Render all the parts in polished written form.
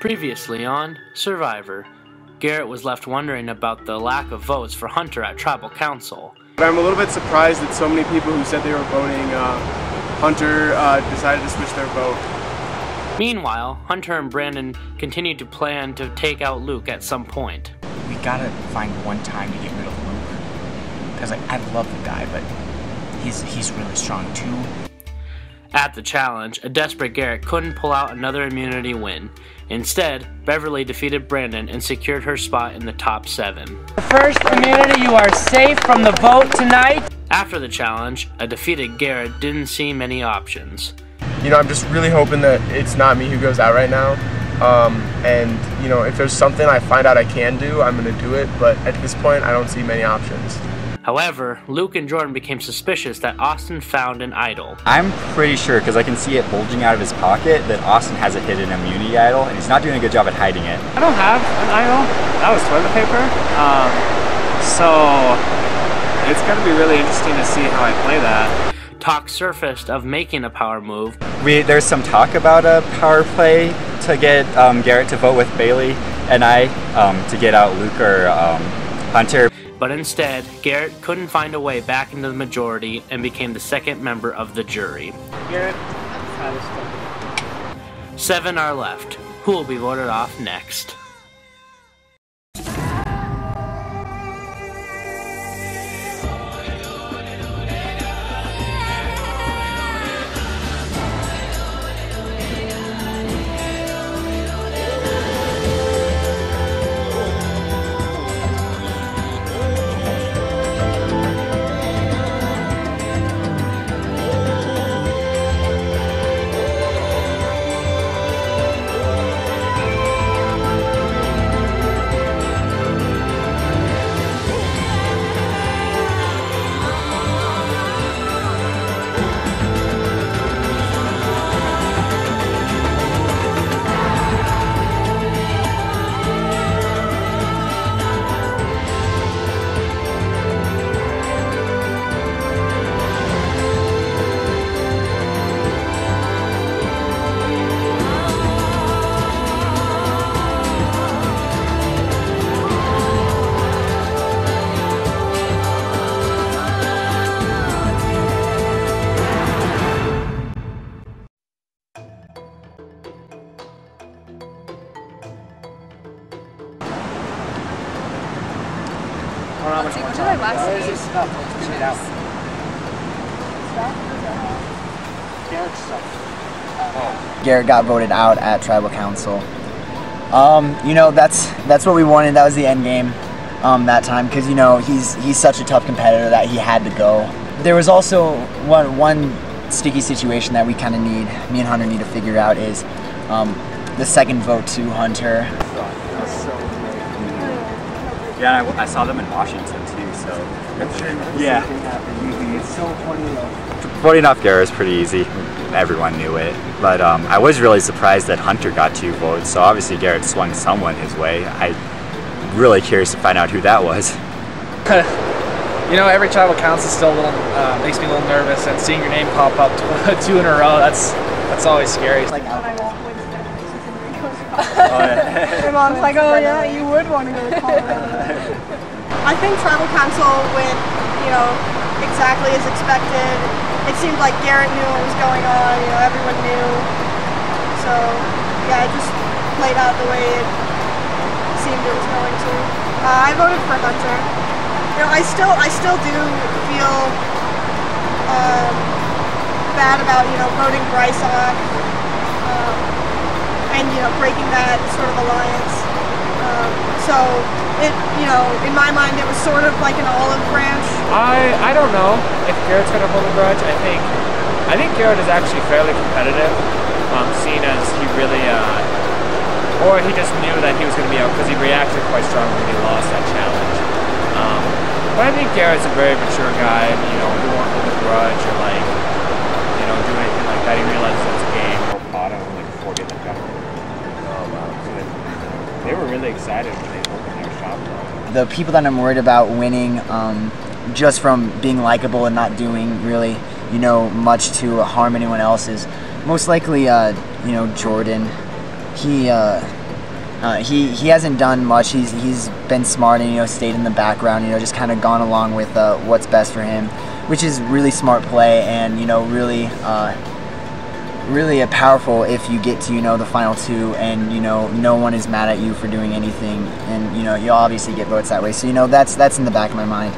Previously on Survivor, Garrett was left wondering about the lack of votes for Hunter at Tribal Council. I'm a little bit surprised that so many people who said they were voting Hunter decided to switch their vote. Meanwhile, Hunter and Brandon continued to plan to take out Luke at some point. We gotta find one time to get rid of Luke. Because I love the guy, but he's really strong too. At the challenge, a desperate Garrett couldn't pull out another immunity win. Instead, Beverly defeated Brandon and secured her spot in the top 7. The first immunity, you are safe from the vote tonight. After the challenge, a defeated Garrett didn't see many options. You know, I'm just really hoping that it's not me who goes out right now. And, you know, if there's something I find out I can do, I'm going to do it. But at this point, I don't see many options. However, Luke and Jordan became suspicious that Austin found an idol. I'm pretty sure, because I can see it bulging out of his pocket, that Austin has a hidden immunity idol, and he's not doing a good job at hiding it. I don't have an idol. That was toilet paper. So it's going to be really interesting to see how I play that. Talk surfaced of making a power move. There's some talk about a power play to get Garrett to vote with Bailey and I to get out Luke or Hunter. But instead, Garrett couldn't find a way back into the majority and became the second member of the jury. Garrett, 7 are left. Who will be voted off next? Garrett got voted out at Tribal Council. You know, that's what we wanted. That was the end game that time, because you know he's such a tough competitor that he had to go. There was also one sticky situation that we kind of me and Hunter need to figure out is the second vote to Hunter. Yeah, I saw them in Washington too, so yeah. It's so funny though. Voting off Garrett is pretty easy. Everyone knew it. But I was really surprised that Hunter got 2 votes, so obviously Garrett swung someone his way. I'm really curious to find out who that was. You know, every tribal council still a little makes me a little nervous, and seeing your name pop up 2 in a row, that's always scary. Like, my mom's like, oh yeah, you would want to go to Colorado. I think tribal council went, you know, exactly as expected. It seemed like Garrett knew what was going on, you know, everyone knew. So, yeah, it just played out the way it seemed it was going to. I voted for Hunter. You know, I still do feel bad about, you know, voting Bryce off. And, you know, breaking that sort of alliance. So, you know, in my mind, it was sort of like an olive branch. I don't know if Garrett's going to hold a grudge. I think Garrett is actually fairly competitive, seeing as he really, or he just knew that he was going to be out because he reacted quite strongly when he lost that challenge. But I think Garrett's a very mature guy, and, you know, he won't hold a grudge or, like, you know, do anything like that. He realizes it's a game. They were really excited when they opened their shop. The people that I'm worried about winning, just from being likable and not doing really, you know, much to harm anyone else, is most likely, you know, Jordan. He hasn't done much. He's been smart and stayed in the background. Just kind of gone along with what's best for him, which is really smart play and really powerful if you get to the final two and no one is mad at you for doing anything, and you'll obviously get votes that way. So that's in the back of my mind.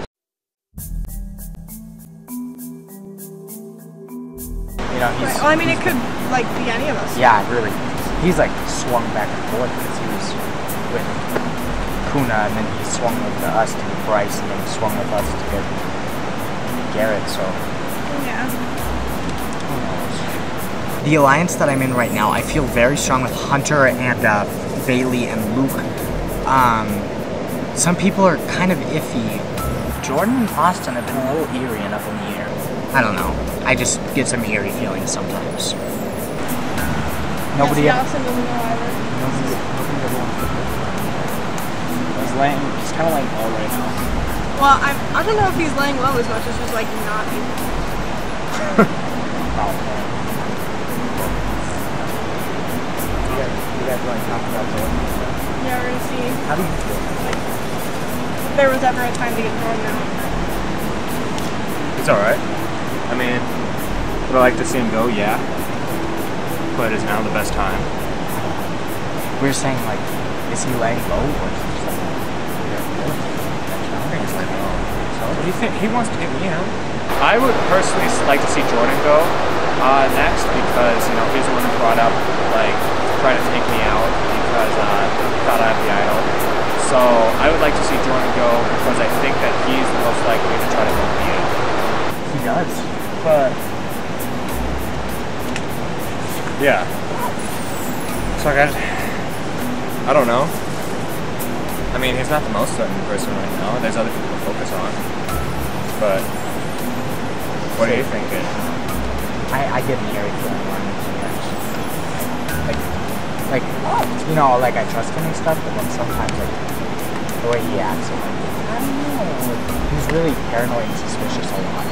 Well, I mean, it could be any of us. Yeah, really. He's swung back and forth because he was with Kuna, and then he swung with us to get Bryce, and then he swung with us to get Garrett. So yeah. Who knows? The alliance that I'm in right now, I feel very strong with Hunter and Bailey and Luke. Some people are kind of iffy. Jordan and Austin have been a little eerie and up in the air. I don't know. I just get some eerie feelings sometimes. Nobody else. Austin doesn't know either. Nobody ever wants to put he's kind of laying low right now. Well, I don't know if he's laying low as much as just not able. You guys want to talk about Jordan? Yeah, we're gonna see. How do you feel? If there was ever a time to get Jordan out. It's alright. I mean, would I like to see him go? Yeah. But is now the best time? We were saying, is he laying low or is he just What do you think? He wants to get me out. I would personally like to see Jordan go next because, he's the one who brought up, trying to take me out because thought I have the idol. So I would like to see Jordan go because I think that he's the most likely to try to vote me out. He does. But yeah. So I don't know. I mean, he's not the most threatening person right now. There's other people to focus on. But what are you thinking? I get an eerie feeling on him sometimes. I trust him and stuff, but then sometimes the way he acts, I don't know. He's really paranoid and suspicious a lot.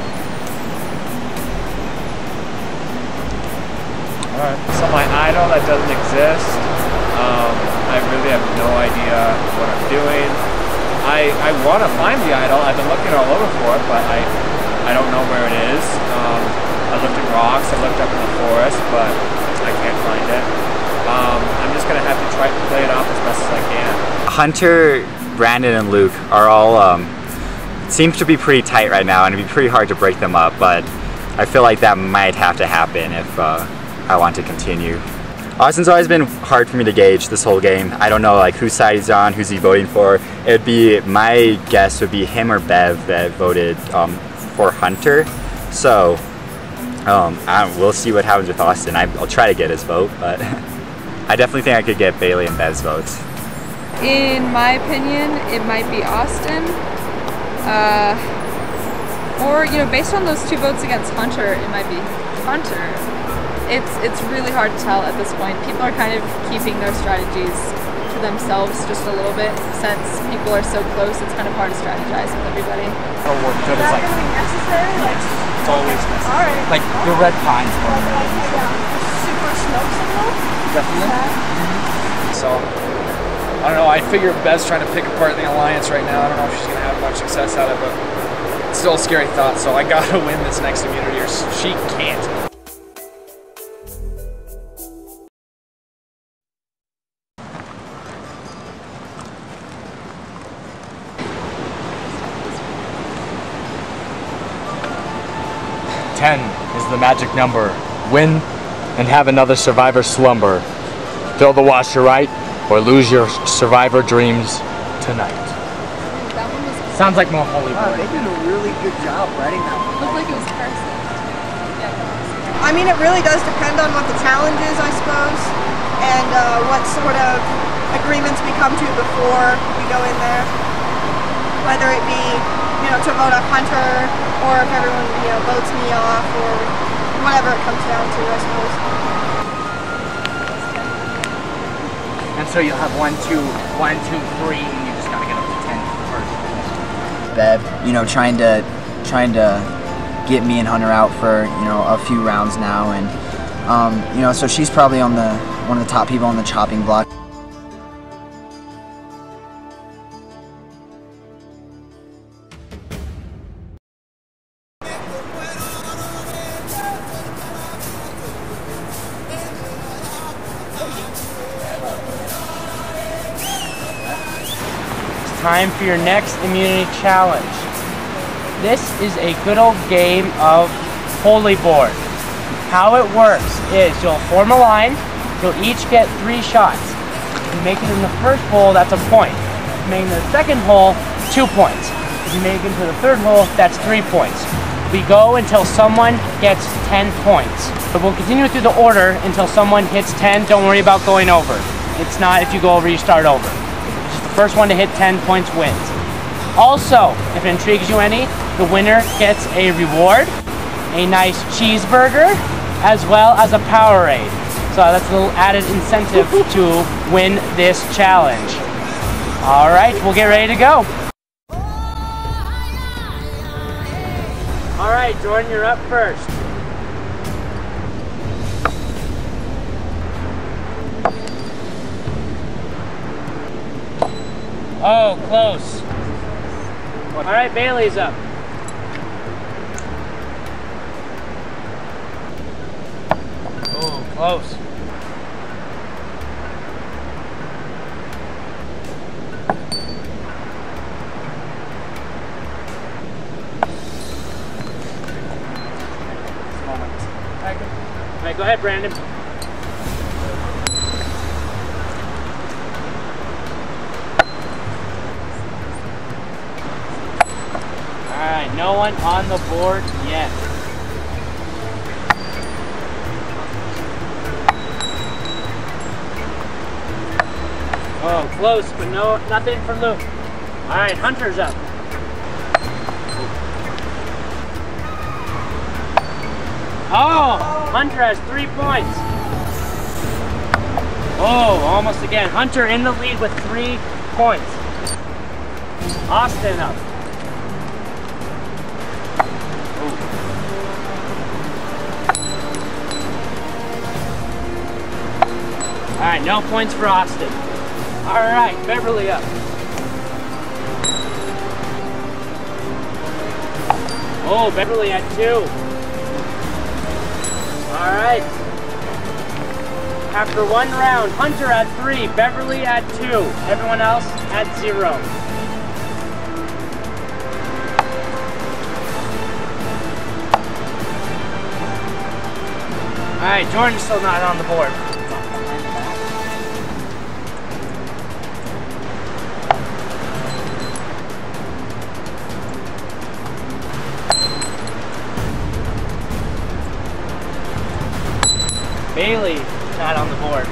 Alright. So my idol that doesn't exist, I really have no idea what I'm doing. I want to find the idol. I've been looking all over for it, but I don't know where it is. I looked at rocks, I looked up in the forest, but I can't find it. I'm just going to have to try to play it off as best as I can. Hunter, Brandon, and Luke are all, seems to be pretty tight right now, and it'd be pretty hard to break them up, but I feel like that might have to happen if I want to continue. Austin's always been hard for me to gauge this whole game. I don't know whose side he's on, who's he voting for. It'd be, my guess would be him or Bev that voted for Hunter. So we'll see what happens with Austin. I'll try to get his vote, but I definitely think I could get Bailey and Bev's votes. In my opinion, it might be Austin. Or, based on those two votes against Hunter, it might be Hunter. It's really hard to tell at this point. People are kind of keeping their strategies to themselves just a little bit since people are so close. It's kind of hard to strategize with everybody. Or what good is necessary? It's always necessary. Alright. The red pines more than Super smoke signal? definitely. So I don't know. I figure Bev's trying to pick apart the alliance right now. I don't know if she's gonna have much success out of it, but it's still a scary thought. So I gotta win this next immunity, or she can't. Ten is the magic number. Win and have another survivor slumber. Fill the washer right or lose your survivor dreams tonight. Sounds like more holy. Wow, they did a really good job writing that one. Looked like it was cursed. I mean, it really does depend on what the challenge is, I suppose, and what sort of agreements we come to before we go in there. Whether it be, to vote on Hunter, or if everyone, votes me off, or whatever it comes down to, I suppose. And so you'll have 1, 2, 1, 2, 3, and you just gotta get up to 10 first. Bev, trying to get me and Hunter out for a few rounds now, and so she's probably on one of the top people on the chopping block. It's time for your next immunity challenge. This is a good old game of holy board. How it works is you'll form a line, you'll each get 3 shots. If you make it in the first hole, that's a point. If you make it in the second hole, 2 points. If you make it into the third hole, that's 3 points. We go until someone gets 10 points. But we'll continue through the order until someone hits 10. Don't worry about going over. It's not if you go over, you start over. It's just the first one to hit 10 points wins. Also, if it intrigues you any, the winner gets a reward, a nice cheeseburger, as well as a Powerade. So that's a little added incentive to win this challenge. All right, we'll get ready to go. All right, Jordan, you're up first. Oh, close. All right, Bailey's up. Oh, close. All right, go ahead, Brandon. All right, no one on the board yet. Oh, close, but nothing for Luke. All right, Hunter's up. Oh, Hunter has 3 points. Oh, almost again. Hunter in the lead with 3 points. Austin up. All right, no points for Austin. All right, Beverly up. Oh, Beverly at 2. All right. After 1 round, Hunter at 3, Beverly at 2, everyone else at 0. All right, Jordan's still not on the board. Bailey not on the board.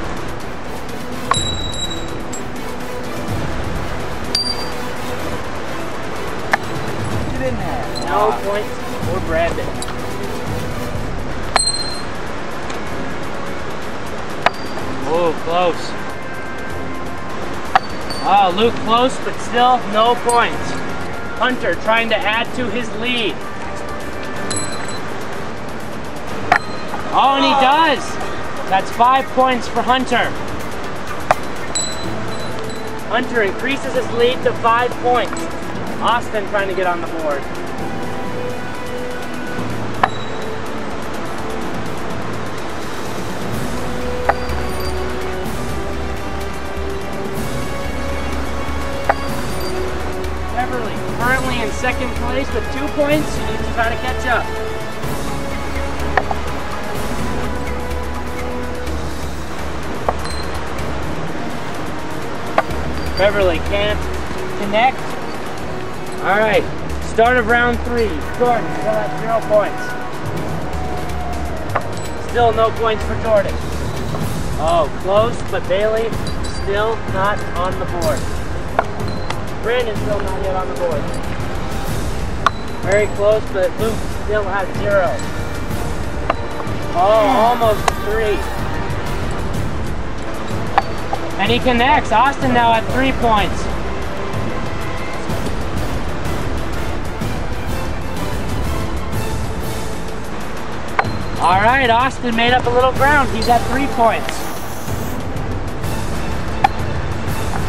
Get in there. No points for Brandon. Oh, close. Oh, Luke close, but still no points. Hunter trying to add to his lead. Oh, and he does. That's 5 points for Hunter. Hunter increases his lead to 5 points. Austin trying to get on the board. Beverly currently in second place with 2 points. He needs to try to catch up. Beverly can't connect. All right, start of round 3. Jordan still at 0 points. Still no points for Jordan. Oh, close, but Bailey still not on the board. Brandon still not yet on the board. Very close, but Luke still has 0. Oh, almost 3. And he connects. Austin now at 3 points. All right, Austin made up a little ground. He's at 3 points.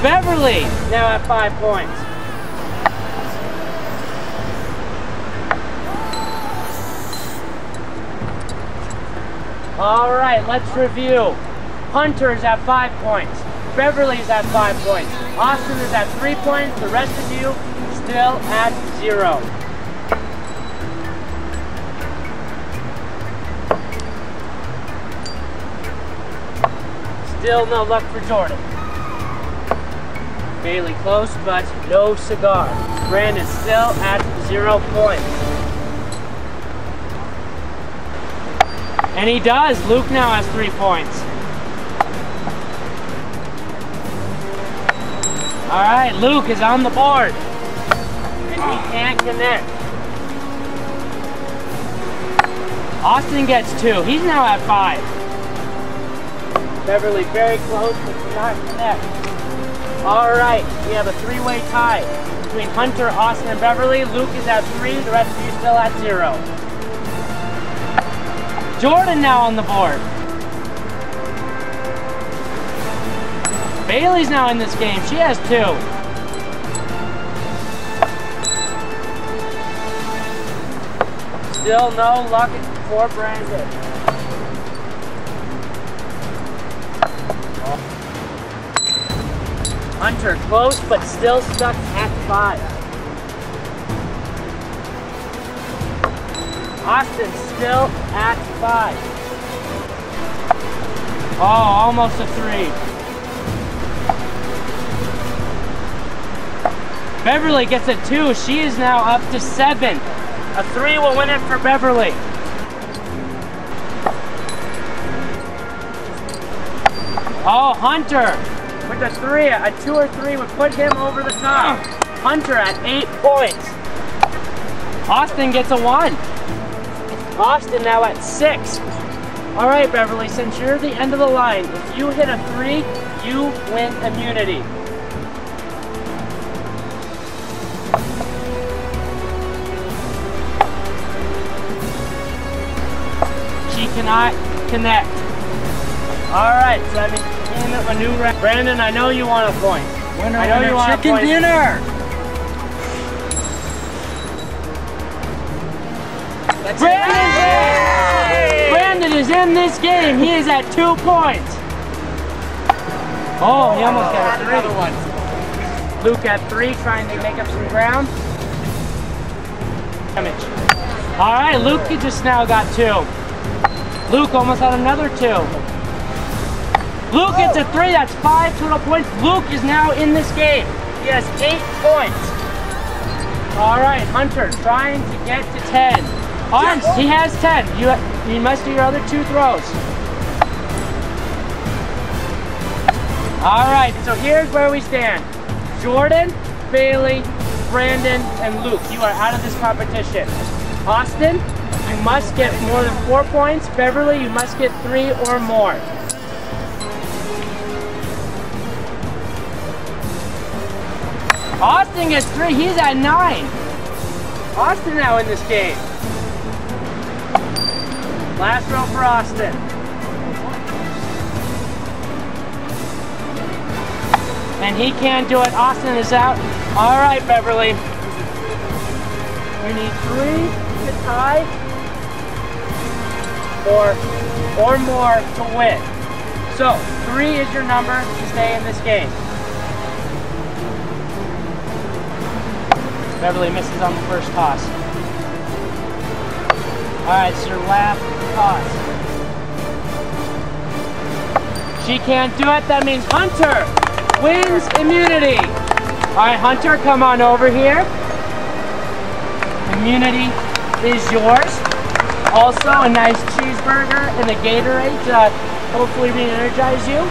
Beverly now at 5 points. All right, let's review. Hunter is at 5 points. Beverly is at 5 points. Austin is at 3 points. The rest of you still at 0. Still no luck for Jordan. Bailey close, but no cigar. Brandon still at 0 points. And he does. Luke now has 3 points. All right, Luke is on the board. And he can't connect. Austin gets 2. He's now at 5. Beverly very close, but cannot connect. All right, we have a 3-way tie between Hunter, Austin, and Beverly. Luke is at 3, the rest of you still at 0. Jordan now on the board. Bailey's now in this game. She has 2. Still no luck for Brandon. Hunter close, but still stuck at 5. Austin still at 5. Oh, almost a 3. Beverly gets a 2. She is now up to 7. A 3 will win it for Beverly. Oh, Hunter with a 3. A 2 or 3 would put him over the top. Hunter at 8 points. Austin gets a 1. Austin now at 6. All right, Beverly, since you're the end of the line, if you hit a 3, you win immunity. She cannot connect. All right, so that means in a new round. Brandon, I know you want a point. Winner, I know you want chicken a point. dinner. Brandon is in this game. He is at 2 points. Oh, he almost got a 3. Another one. Luke at 3, trying to make up some ground. Damage. All right, Luke just now got 2. Luke almost had another 2. Luke gets a 3. That's 5 total points. Luke is now in this game. He has 8 points. All right, Hunter trying to get to 10. Hans, he has 10. You must do your other 2 throws. All right, so here's where we stand. Jordan, Bailey, Brandon, and Luke, you are out of this competition. Austin, you must get more than 4 points. Beverly, you must get 3 or more. Austin gets 3, he's at 9. Austin now in this game. Last row for Austin. And he can't do it. Austin is out. All right, Beverly. We need 3 to tie or more to win. So 3 is your number to stay in this game. Beverly misses on the first toss. All right, it's your last toss. She can't do it. That means Hunter wins immunity. All right, Hunter, come on over here. Immunity is yours. Also, a nice cheeseburger and a Gatorade to hopefully re-energize you.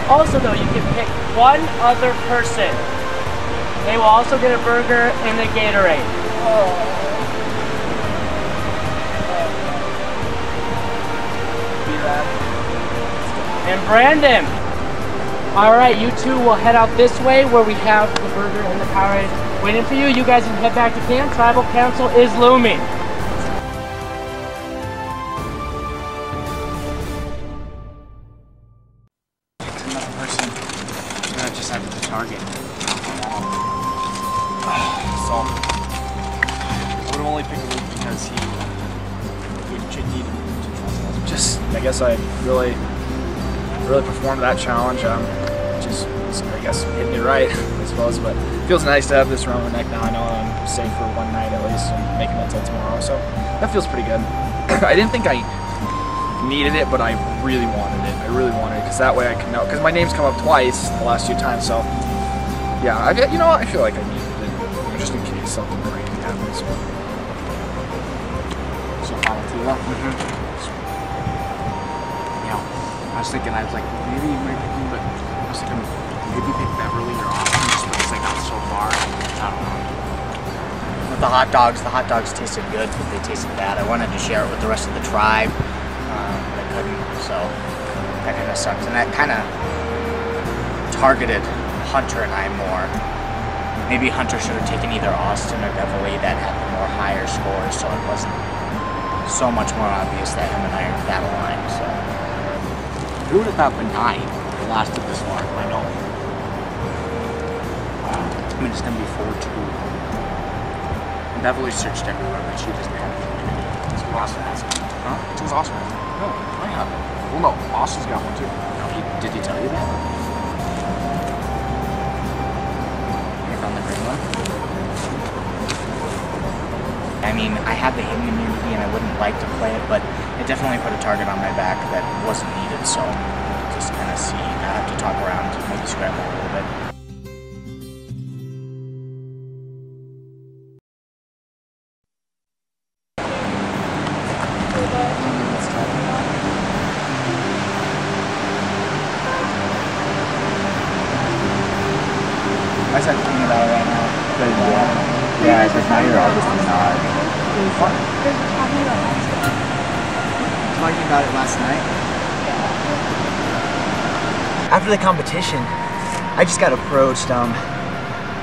Also, though, you can pick one other person. They will also get a burger and a Gatorade. And Brandon. All right, you two will head out this way where we have the burger and the Powerade waiting for you. You guys can head back to camp. Tribal Council is looming. Another person. I just have to target. So I would only pick Luke because he needed to trust us. Just, I guess I really really performed that challenge. Just, I guess, hit me right, I suppose. But it feels nice to have this around my neck now. I know I'm safe for one night at least and making it till tomorrow. So that feels pretty good. I didn't think I needed it, but I really wanted it. I really wanted it because that way I can know. Because my name's come up twice the last 2 times. So yeah, you know what? I feel like I needed it, just in case something crazy happens. So final two left. You know, I was thinking, I was like, maybe you might pick me, but I was thinking maybe pick Beverly or Austin just because they got so far. I don't know. With the hot dogs tasted good, but they tasted bad. I wanted to share it with the rest of the tribe, but I couldn't, so that kind of sucks. And that kind of targeted Hunter and I more. Maybe Hunter should have taken either Austin or Beverly that had the more higher scores, so it wasn't so much more obvious that him and I are battle line. So who would have thought Benign lasted this long? I know. Wow. I mean, it's gonna be 4-2. And Beverly searched everywhere, but she just managed to do it. It's awesome. Huh? It was awesome. No, I haven't. Well, no, Austin's got one too. No, did he tell you that? You found the green one? I mean, I had the hidden immunity and I wouldn't like to play it, but it definitely put a target on my back that wasn't needed, so just kind of see. I have to talk around, maybe scramble a little bit. I started thinking about it right now. Yeah, because now you're obviously not. What? Talking about it last night. After the competition, I just got approached,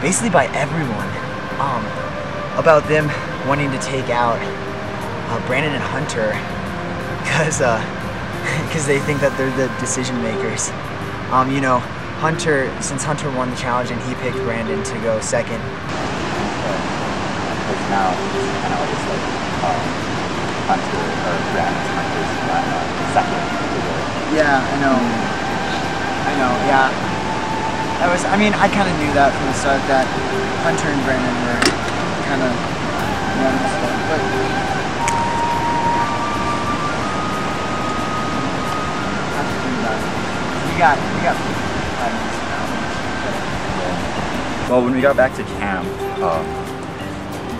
basically by everyone, about them wanting to take out Brandon and Hunter, because they think that they're the decision makers. You know, since Hunter won the challenge and he picked Brandon to go second. Because now it's kind of just like Hunter or Brandon's Hunter's second. Yeah, I know. Yeah. That was. I mean, I kind of knew that from the start that Hunter and Brandon were kind of one stuff, but. We got 5 minutes now. Well, when we got back to camp,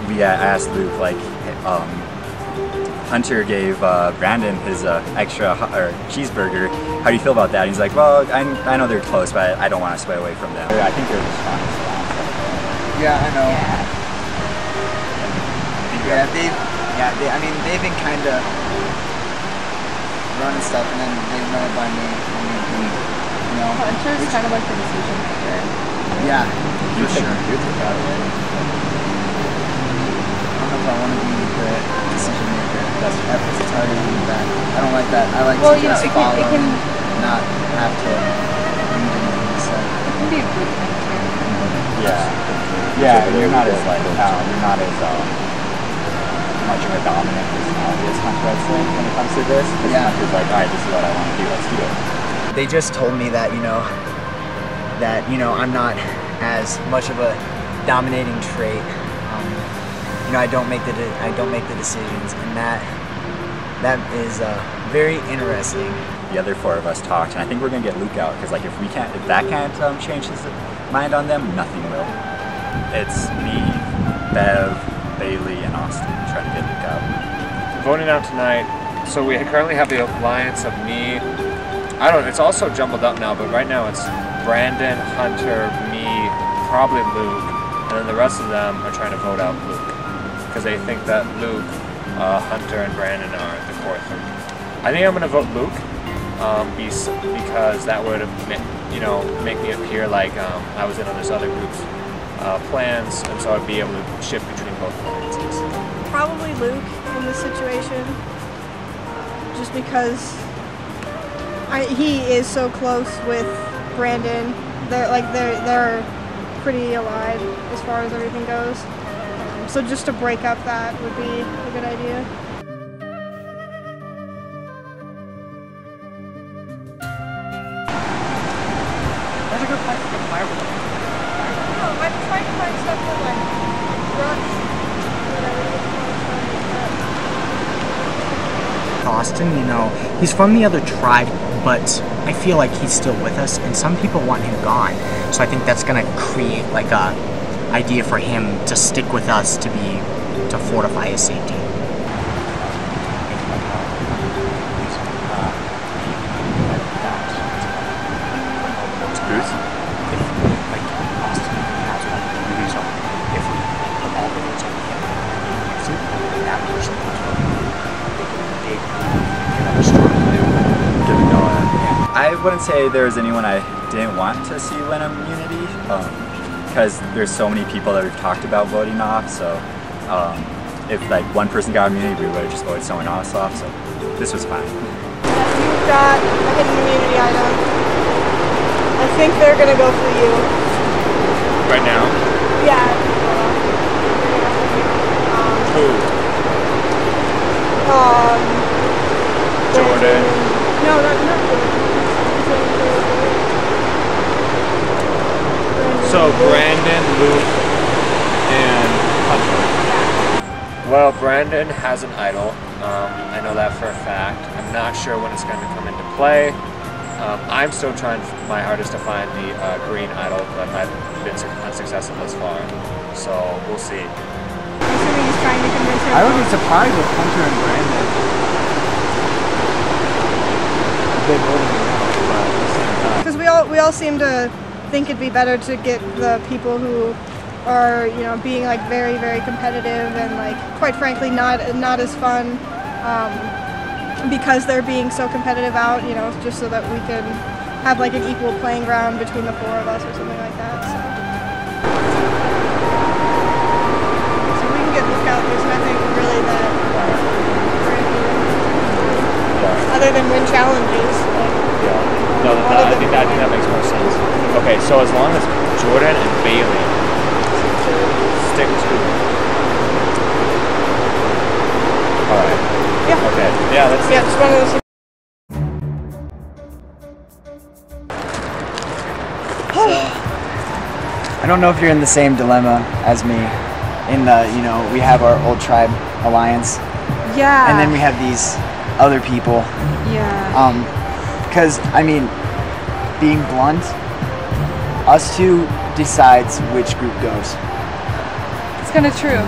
we asked Luke, like, Hunter gave Brandon his extra cheeseburger. How do you feel about that? And he's like, well, I know they're close, but I don't want to sway away from them. I think they're the strongest ones. Yeah, I know. I mean, they've been kind of running stuff, and then they run it by me. You know, Hunter's kind of like the decision maker. Yeah, for sure. I don't know if I want to be the decision maker. It's hard to do that. I don't like that. I like to just follow and not have to read anything said. It can be a good thing too. Yeah, you're not as like you're not as much of a dominant personality as Hunter, I'd say, when it comes to this. Yeah. Hunter's like, alright, this is what I want to do, let's do it. They just told me that, you know, I'm not as much of a dominating trait. You know, I don't make the decisions, and that is very interesting. The other 4 of us talked, and I think we're gonna get Luke out because, like, if that can't change his mind on them, nothing will. It's me, Bev, Bailey, and Austin trying to get Luke out. Voting out tonight. So we currently have the alliance of me. It's also jumbled up now, but right now it's Brandon, Hunter, me, probably Luke, and then the rest of them are trying to vote out Luke because they think that Luke, Hunter, and Brandon are the core 3. I think I'm going to vote Luke because that would, make me appear like I was in on this other group's plans, and so I'd be able to shift between both alliances. Probably Luke in this situation, just because he is so close with Brandon. They're pretty allied as far as everything goes. So just to break up that would be a good idea. That's a good place to get fire. No, I'm trying to find stuff for like brunch. Austin, you know, he's from the other tribe, but I feel like he's still with us, and some people want him gone. So I think that's gonna create like a idea for him to stick with us to fortify his safety. I wouldn't say there's anyone I didn't want to see win immunity, because there's so many people that we've talked about voting off, so if like one person got immunity, we would have just voted someone else off, so this was fine. You've got a hidden immunity item. I think they're gonna go for you. Right now? Yeah. Who? Jordan. No, not Jordan. So Brandon, Luke, and Hunter. Well, Brandon has an idol. I know that for a fact. I'm not sure when it's going to come into play. I'm still trying my hardest to find the green idol, but I've been unsuccessful thus far. So we'll see. I'm assuming he's trying to convince her. I would be surprised with Hunter and Brandon. Because we all seem to think it'd be better to get the people who are, you know, being like very, very competitive and like quite frankly not as fun because they're being so competitive out, you know, just so that we can have like an equal playing ground between the four of us or something like that. So we can get Lookout. There's nothing really that other than win challenges. No, I think that makes more sense. Okay, so as long as Jordan and Bailey stick to alright. Yeah. Okay. Yeah, that's just one of those. I don't know if you're in the same dilemma as me. In the, you know, we have our old tribe alliance. Yeah. And then we have these other people. Yeah. Because, I mean, being blunt, us two decides which group goes. It's kind of true.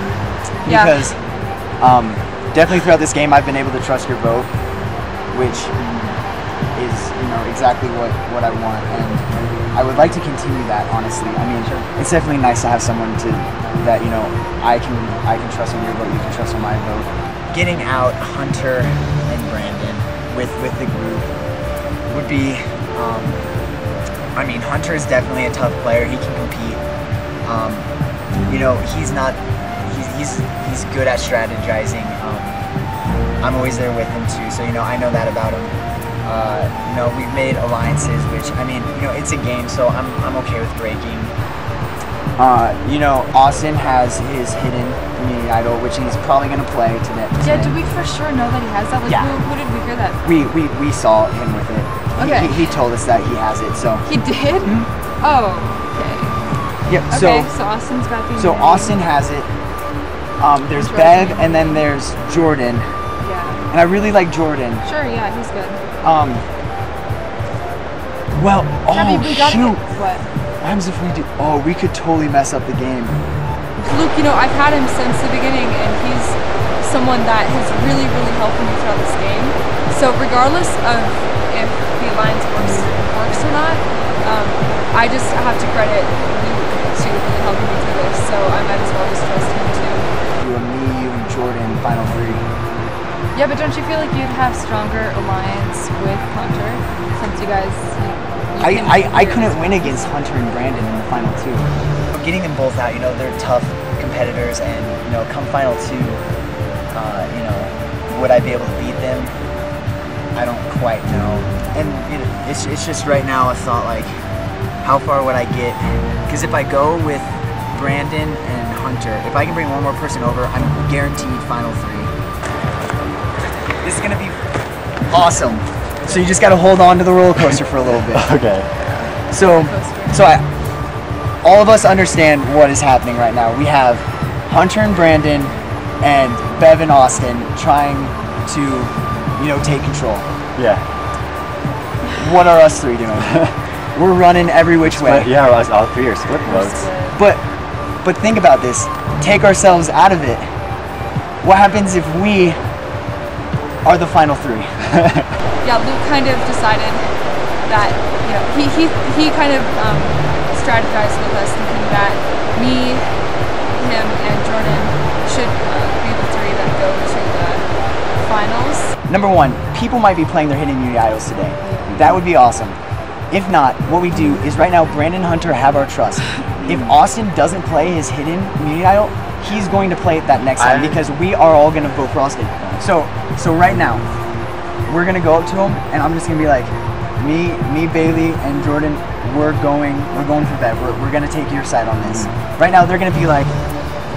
Because definitely throughout this game I've been able to trust your vote, which is, you know, exactly what I want, and I would like to continue that, honestly. I mean, it's definitely nice to have someone that, you know, I can trust on your vote, you can trust on my vote. Getting out Hunter and Brandon with the group would be, I mean, Hunter is definitely a tough player. He can compete. You know, he's good at strategizing. I'm always there with him too, so, you know, I know that about him. You know, we've made alliances, which, I mean, you know, it's a game, so I'm okay with breaking. You know, Austin has his hidden immunity idol, which he's probably going to play today. Yeah, do we for sure know that he has that? Like, yeah. Who did we hear that? We saw him with it. Okay. He told us that he has it, so. He did? Oh, okay. Yep, okay, so Austin's got the So Austin has it. There's Bev, and then there's Jordan. Yeah. And I really like Jordan. Sure, yeah, he's good. Well, shoot. What? What happens if we do? Oh, we could totally mess up the game. Luke, you know, I've had him since the beginning, and he's someone that has really, really helped me throughout this game. So regardless of if the alliance works or not, I just have to credit Luke to really helping me through this. So I might as well just trust him too. You and Jordan, final three. Yeah, but don't you feel like you'd have stronger alliance with Hunter since you guys? I couldn't win against Hunter and Brandon in the final two. Getting them both out, you know, they're tough competitors, and, you know, come final two, you know, would I be able to beat them? I don't quite know. And you know, it's just right now a thought, like, how far would I get? Because if I go with Brandon and Hunter, if I can bring one more person over, I'm guaranteed final three. This is gonna be awesome. So you just gotta hold on to the roller coaster for a little bit. Okay. So all of us understand what is happening right now. We have Hunter and Brandon and Bev and Austin trying to, you know, take control. Yeah. What are us three doing? We're running every which way. Yeah, all three are split votes. But think about this. Take ourselves out of it. What happens if we are the final three? Yeah, Luke kind of decided that, you know, he kind of strategized with us, thinking that me, him, and Jordan should be the three that go to the finals. Number one, people might be playing their hidden immunity idols today. That would be awesome. If not, what we do is right now Brandon and Hunter have our trust. If Austin doesn't play his hidden immunity idol, he's going to play it that next time because we are all going to vote for Austin. So right now, we're going to go up to him and I'm just going to be like, me, Bailey, and Jordan, we're going for Bev. We're going to take your side on this. Right now, they're going to be like,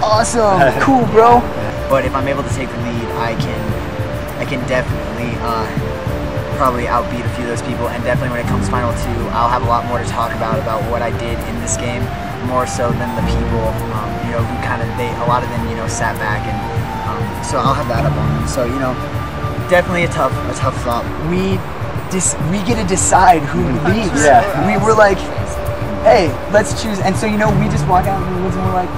awesome, cool, bro. But if I'm able to take the lead, I can definitely probably outbeat a few of those people, and definitely when it comes final two, I'll have a lot more to talk about what I did in this game, more so than the people, you know, who kind of, a lot of them, you know, sat back, and so I'll have that up on them. So, you know, definitely a tough thought. We get to decide who leaves. Yeah. We were like, hey, let's choose, and so, you know, we just walk out in the woods and we're like,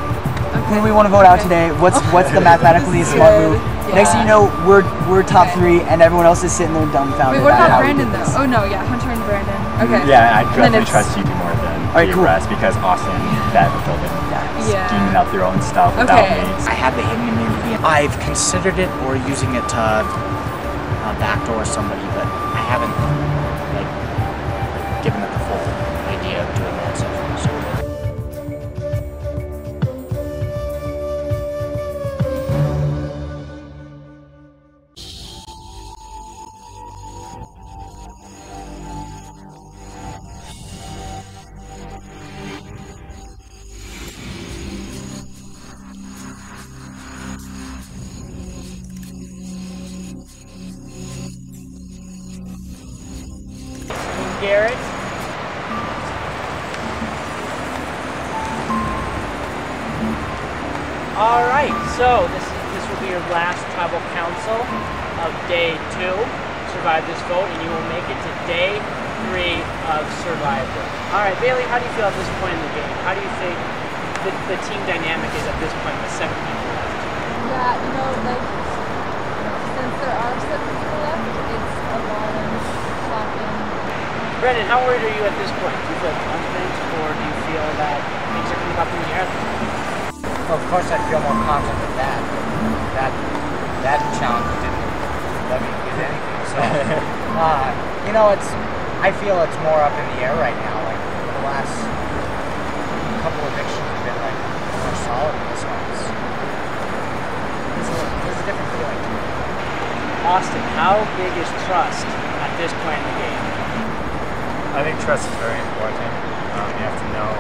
who do we want to vote out today? What's the mathematically smart move? Yeah. Next thing you know, we're top three, and everyone else is sitting there dumbfounded. Wait, what about Brandon though? Oh no, yeah, Hunter and Brandon. Okay. Yeah, I definitely trust you two more than the rest because Austin, Bev, and Philbin scheming up their own stuff without me. I have the hidden immunity. I've considered it or using it to backdoor somebody, but I haven't like given it the full idea of doing that so far. So. Garrett. All right, so this will be your last tribal council of day 2. Survive this vote, and you will make it to day 3 of Survivor. All right, Bailey, how do you feel at this point in the game? How do you think the team dynamic is at this point with 7 people left? Yeah, you know, like since there are 7 people left, it's a lot of talking. Brendan, how worried are you at this point? Do you feel confident, or do you feel that things are coming up in the air? Well, of course, I feel more confident with that. That challenge didn't let me get anything. So, you know, I feel it's more up in the air right now. Like the last couple of evictions have been like more solid in this one. There's a different feeling to it. Austin, how big is trust at this point in the game? I think trust is very important. You have to know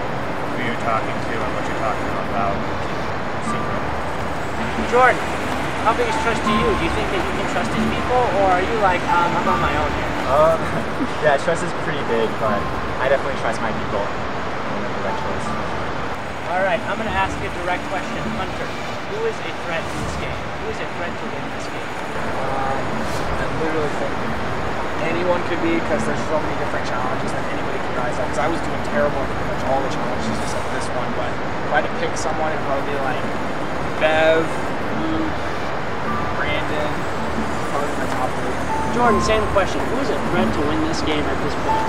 who you're talking to and what you're talking about. Secret. Jordan, how big is trust to you? Do you think that you can trust these people, or are you like, I'm on my own here? Yeah, trust is pretty big, but I definitely trust my people. All right, I'm going to ask you a direct question. Hunter, who is a threat in this game? Who is a threat to win this game? I literally think anyone could be, because there's so many different challenges that anybody can rise up. Because I was doing terrible in pretty much all the challenges except this one, but if I had to pick someone, it'd probably be like Bev, Luke, Brandon, probably my top 3. Jordan, same question. Who is a threat to win this game at this point?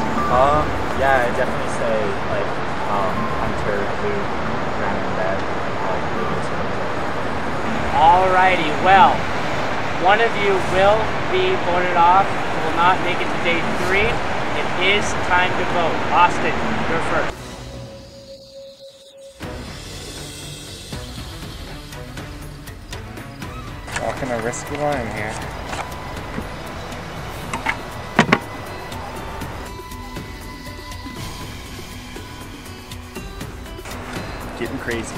Yeah, I'd definitely say like Hunter, Luke, Brandon, and Bev. Alrighty, well, one of you will be voted off, will not make it to day 3. It is time to vote. Austin, you're first. Walking a risky line here. Getting crazy.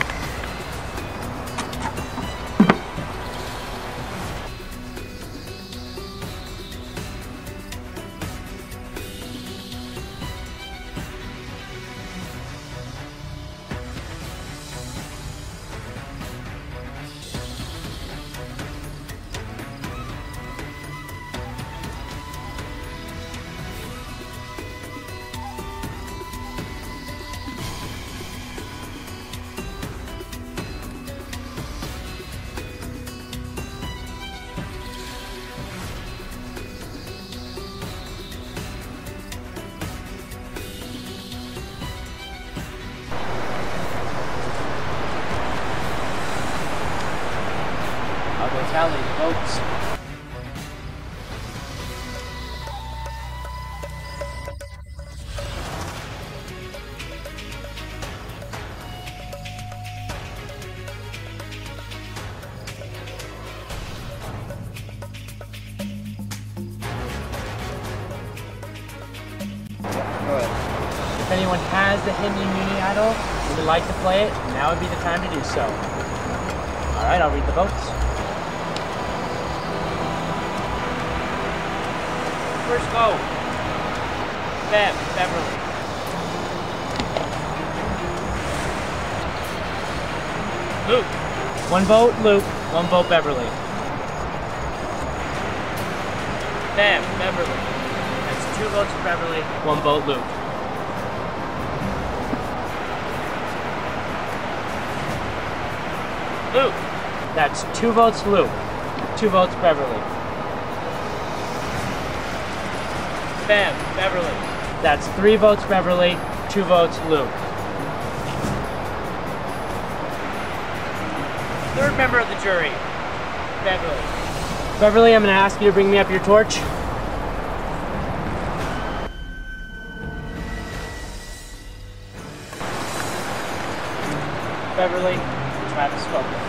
will tally the votes. If anyone has the hidden immunity idol and would like to play it, now would be the time to do so. Alright, I'll read the votes. First vote, Beverly. Luke. One vote, Luke. One vote, Beverly. Beverly. That's 2 votes for Beverly, 1 vote, Luke. Luke. That's 2 votes Luke, 2 votes Beverly. Beverly. That's 3 votes Beverly, 2 votes Luke. Third member of the jury, Beverly. Beverly, I'm going to ask you to bring me up your torch. Beverly, Travis spoken.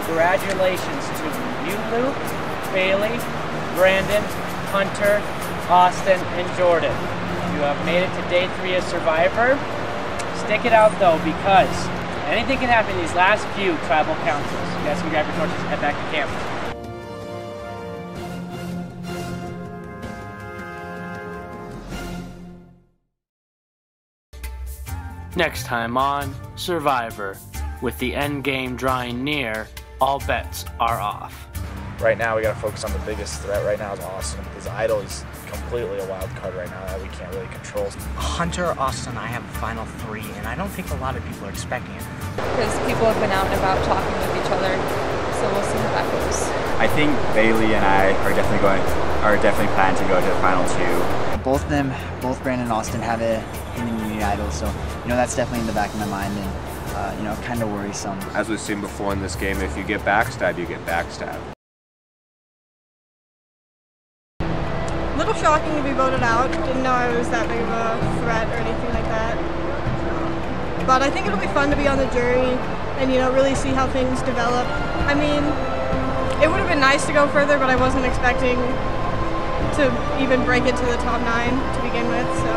Congratulations to you, Luke, Bailey, Brandon, Hunter, Austin, and Jordan. You have made it to day 3 as Survivor. Stick it out though, because anything can happen in these last few tribal councils. You guys can grab your torches and head back to camp. Next time on Survivor, with the end game drawing near, all bets are off. Right now, we got to focus on the biggest threat right now is Austin. His idol is completely a wild card right now that we can't really control. Hunter, Austin, and I have a final 3, and I don't think a lot of people are expecting it. Because people have been out and about talking with each other, so we'll see how that goes. I think Bailey and I are definitely planning to go to the final 2. Both Brandon and Austin have a hidden immunity idol, so that's definitely in the back of my mind, and kind of worrisome. As we've seen before in this game, if you get backstabbed, you get backstabbed. A little shocking to be voted out. Didn't know I was that big of a threat or anything like that. But I think it'll be fun to be on the jury and really see how things develop. I mean, it would have been nice to go further, but I wasn't expecting to even break it to the top 9 to begin with, so